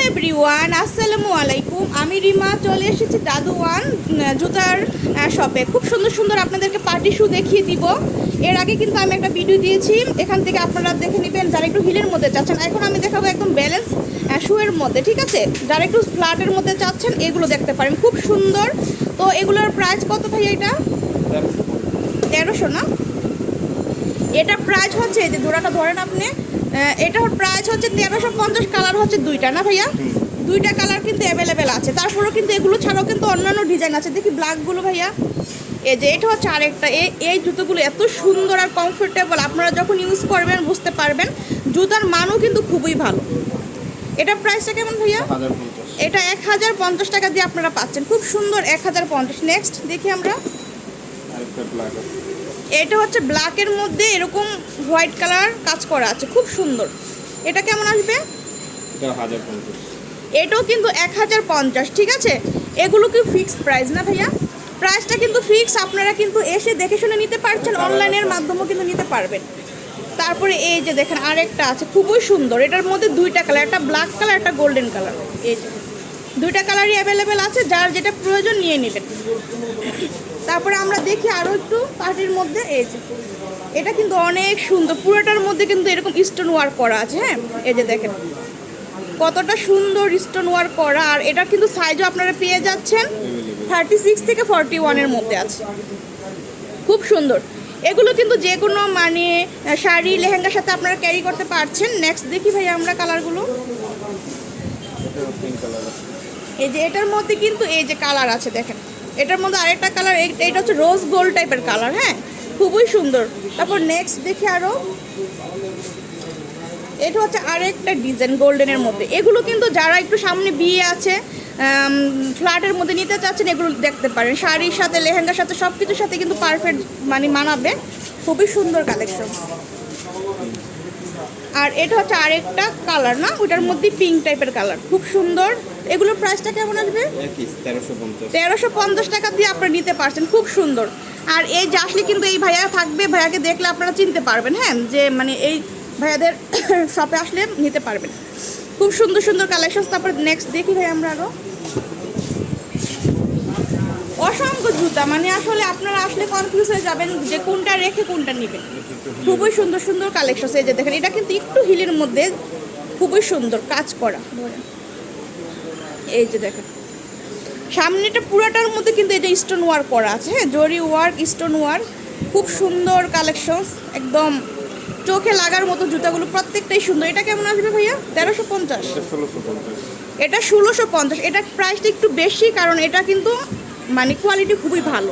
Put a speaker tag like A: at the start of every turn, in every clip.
A: Everyone, আসসালামু আলাইকুম। আমি রিমা চলে এসেছি দাদুওয়ান জুতার শপে। খুব সুন্দর সুন্দর আপনাদেরকে পার্টি শু দেখিয়ে দিব। এর আগে কিন্তু আমি একটা ভিডিও দিয়েছি, এখান থেকে আপনারা দেখে নেবেন যারা একটু হিলের মধ্যে চাচ্ছেন। এখন আমি দেখাবো একদম ব্যালেন্স শুয়ের মধ্যে, ঠিক আছে? যারা একটু ফ্ল্যাটের মধ্যে চাচ্ছেন এগুলো দেখতে পারেন, খুব সুন্দর। তো এগুলোর প্রাইস কত ভাই? এটা 1300 না? এটার প্রাইস হচ্ছে, এই যে জোড়াটা ধরেন আপনি, এটার প্রাইস হচ্ছে 1350। কালার হচ্ছে দুইটা না ভাইয়া? দুইটা কালার কিন্তু অ্যাভেলেবেল আছে। তারপরেও কিন্তু এগুলো ছাড়াও কিন্তু অন্যান্য ডিজাইন আছে। দেখি ব্ল্যাকগুলো ভাইয়া, এই যে এটা হচ্ছে আরেকটা। এই জুতোগুলো এত সুন্দর আর কমফোর্টেবল, আপনারা যখন ইউজ করবেন বুঝতে পারবেন। জুতার মানও কিন্তু খুবই ভালো। এটার প্রাইসটা কেমন ভাইয়া? এটা 1050 টাকা দিয়ে আপনারা পাচ্ছেন, খুব সুন্দর 1050। নেক্সট দেখি আমরা, এটা হচ্ছে ব্ল্যাকের মধ্যে এরকম হোয়াইট কালার কাজ করা আছে, খুব সুন্দর। এটা কেমন আসবে? এটাও কিন্তু 1050, ঠিক আছে? এগুলো কি ফিক্সড প্রাইস না ভাইয়া? প্রাইসটা কিন্তু ফিক্স, আপনারা কিন্তু এসে দেখে শুনে নিতে পারছেন, অনলাইনের মাধ্যমেও কিন্তু নিতে পারবেন। তারপরে এই যে দেখেন আরেকটা আছে, খুবই সুন্দর। এটার মধ্যে দুইটা কালার, একটা ব্ল্যাক কালার, একটা গোল্ডেন কালার। এই যে দুইটা কালারই অ্যাভেলেবেল আছে, যার যেটা প্রয়োজন নিয়ে নেবেন। তারপরে আমরা দেখি আরও একটু পার্টির মধ্যে, এই যে এটা কিন্তু অনেক সুন্দর, পুরোটার মধ্যে কিন্তু এরকম স্টোন ওয়ার্ক করা আছে। হ্যাঁ, এই যে দেখেন কতটা সুন্দর স্টোন ওয়ার্ক করা। আর এটা কিন্তু সাইজও আপনারা পেয়ে যাচ্ছেন 36 থেকে 41-এর মধ্যে আছে, খুব সুন্দর। এগুলো কিন্তু যে কোনো মানে শাড়ি লেহেঙ্গার সাথে আপনারা ক্যারি করতে পারছেন। নেক্সট দেখি ভাই আমরা কালারগুলো, এই যে এটার মধ্যে কিন্তু এই যে কালার আছে দেখেন। এটার মধ্যে আরেকটা কালার, এইটা হচ্ছে রোজ গোল্ড টাইপের কালার। হ্যাঁ, খুবই সুন্দর। তারপর নেক্সট দেখি আরও, এটা হচ্ছে আরেকটা ডিজাইন গোল্ডেনের মধ্যে। এগুলো কিন্তু যারা একটু সামনে বিয়ে আছে, ফ্ল্যাটের মধ্যে নিতে চাচ্ছেন, এগুলো দেখতে পারেন। শাড়ির সাথে লেহেঙ্গার সাথে সব কিছুর সাথে কিন্তু পারফেক্ট মানে মানাবে, খুবই সুন্দর কালেকশন। আর এটা হচ্ছে আরেকটা কালার না, ওটার মধ্যে পিঙ্ক টাইপের কালার, খুব সুন্দর। এগুলোর প্রাইসটা কেমন আসবে? 1350 টাকা দিয়ে আপনারা নিতে পারছেন, খুব সুন্দর। আর এই যে আসলে কিন্তু এই ভাইয়া থাকবে, ভাইয়াকে দেখলে আপনারা চিনতে পারবেন। হ্যাঁ, যে মানে এই ভাইয়াদের শপে আসলে নিতে পারবেন, খুব সুন্দর সুন্দর কালেকশন। তারপর নেক্সট দেখি ভাই আমরা আরও অসংখ্য জুতা, মানে আসলে আপনারা আসলে কনফিউজ হয়ে যাবেন যে কোনটা রেখে কোনটা নেবেন। খুবই সুন্দর সুন্দর কালেকশন। এই যে দেখেন এটা কিন্তু একটু হিলের মধ্যে, খুবই সুন্দর কাজ করা। এই যে দেখেন সামনেটা পুরাটার মধ্যে কিন্তু এটা স্টোন ওয়ার্ক করা আছে। হ্যাঁ, জরি ওয়ার্ক, স্টোন ওয়ার্ক, খুব সুন্দর কালেকশন, একদম চোখে লাগার মতো জুতাগুলো প্রত্যেকটাই সুন্দর। এটা কেমন আসবে ভাইয়া? 1350। এটা 1650। এটার প্রাইসটা একটু বেশি, কারণ এটা কিন্তু মানে কোয়ালিটি খুবই ভালো,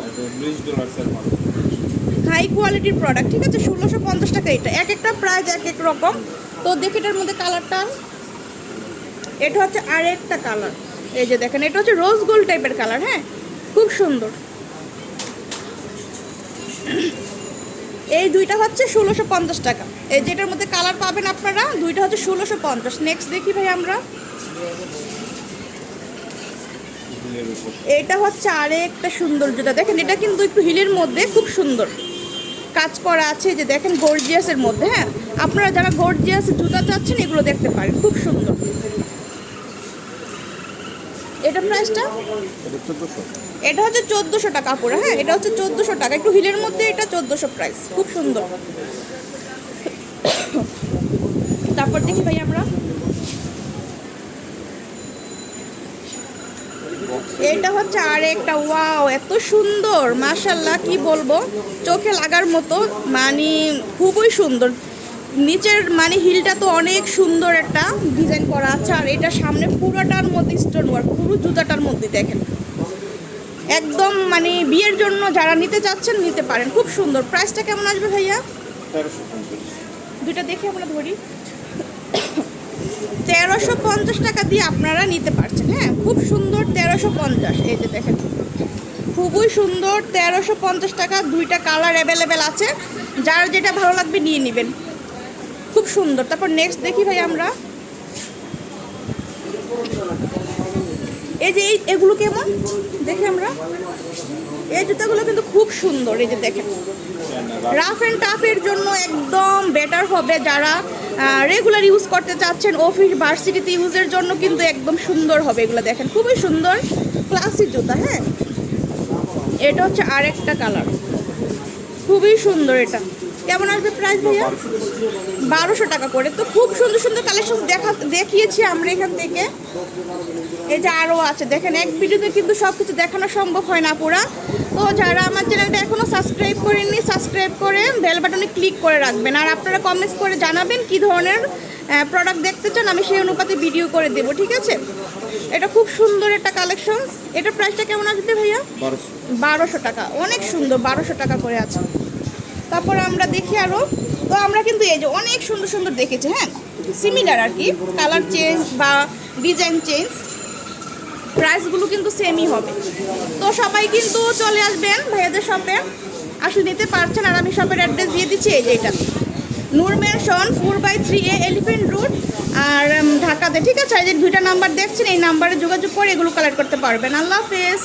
A: হাই কোয়ালিটির প্রোডাক্ট, ঠিক আছে? 1650 টাকা। এটা এক একটা প্রাইস এক এক রকম। তো দেখি এটার মধ্যে কালারটা, এটা হচ্ছে আরেকটা কালার। এই যে দেখেন এটা হচ্ছে রোজ গোল্ড টাইপের কালার। হ্যাঁ, খুব সুন্দর। এই দুইটা হচ্ছে 1650 টাকা। এই যেটার মধ্যে কালার পাবেন আপনারা, দুইটা হচ্ছে 1650। নেক্সট দেখি ভাই আমরা, এটা হচ্ছে আরেকটা সুন্দর জুতা। দেখেন এটা কিন্তু একটু হিলের মধ্যে, খুব সুন্দর কাজ করা আছে। যে দেখেন গর্জিয়াসের মধ্যে। হ্যাঁ, আপনারা যারা গর্জিয়াস জুতা চাচ্ছেন এগুলো দেখতে পারেন, খুব সুন্দর। এটা প্রাইসটা, এটা হচ্ছে 1400 টাকা পুরো। হ্যাঁ, এটা হচ্ছে 1400 টাকা, একটু হিলের মধ্যে, এটা 1400 প্রাইস, খুব সুন্দর। তারপর দেখি ভাই আমরা, এটা হচ্ছে আরেকটা। ওয়াও, এত সুন্দর, মাশাআল্লাহ, কি বলবো, চোখে লাগার মতো, মানে খুবই সুন্দর। নিচের মানে হিলটা তো অনেক সুন্দর একটা ডিজাইন করা আছে। আর এটা সামনে পুরোটার মধ্যে স্টোন ওয়ার্ক, পুরো জুতাটার মধ্যে দেখেন, একদম মানে বিয়ের জন্য যারা নিতে চাচ্ছেন নিতে পারেন, খুব সুন্দর। প্রাইসটা কেমন আসবে ভাইয়া?
B: 1350।
A: দুইটা দেখে আমরা ধরি, 1350 টাকা দিয়ে আপনারা নিতে পারছেন। হ্যাঁ, খুব সুন্দর, 1350। এই যে দেখেন খুবই সুন্দর, 1350 টাকা। দুইটা কালার অ্যাভেলেবেল আছে, যার যেটা ভালো লাগবে নিয়ে নেবেন, খুব সুন্দর। তারপর নেক্সট দেখি ভাই আমরা, এই যে এগুলো কেমন দেখি আমরা, এই জুতাগুলো কিন্তু খুব সুন্দর, এই যে দেখেন রাফ অ্যান্ড টাফের জন্য একদম বেটার হবে। যারা রেগুলার ইউজ করতে চাচ্ছেন, অফিস ভার্সিটিতে ইউজের জন্য কিন্তু একদম সুন্দর হবে এগুলো। দেখেন খুবই সুন্দর ক্লাসিক জুতা। হ্যাঁ, এটা হচ্ছে আরেকটা কালার, খুবই সুন্দর। এটা কেমন আসবে প্রাইস ভাইয়া? 1200 টাকা করে। তো খুব সুন্দর সুন্দর কালেকশন দেখিয়েছি আমরা এখান থেকে। এই যে আরও আছে, দেখেন এক ভিডিওতে কিন্তু সব কিছু দেখানো সম্ভব হয় না পুরা। তো যারা আমার চ্যানেলটা এখনও সাবস্ক্রাইব করেননি, সাবস্ক্রাইব করে বেল বাটনে ক্লিক করে রাখবেন। আর আপনারা কমেন্টস করে জানাবেন কী ধরনের প্রোডাক্ট দেখতে চান, আমি সেই অনুপাতে ভিডিও করে দেবো, ঠিক আছে? এটা খুব সুন্দর একটা কালেকশন। এটার প্রাইসটা কেমন আসবে ভাইয়া? 1200 টাকা। অনেক সুন্দর, 1200 টাকা করে আছে। তারপর আমরা দেখি আরও। তো আমরা কিন্তু এই যে অনেক সুন্দর সুন্দর দেখেছি। হ্যাঁ, সিমিলার আর কি, কালার চেঞ্জ বা ডিজাইন চেঞ্জ, প্রাইসগুলো কিন্তু সেমই হবে। তো সবাই কিন্তু চলে আসবেন ভাইয়াদের শপে, আসলে নিতে পারছেন। আর আমি শপের অ্যাড্রেস দিয়ে দিচ্ছি, এই যে এটা নূর ম্যানশন 4/3A এলিফ্যান্ট রোড আর ঢাকাতে, ঠিক আছে? এই যে 2টা নাম্বার দেখছেন, এই নাম্বারে যোগাযোগ করে এগুলো কালেক্ট করতে পারবেন। আল্লাহ হাফেজ।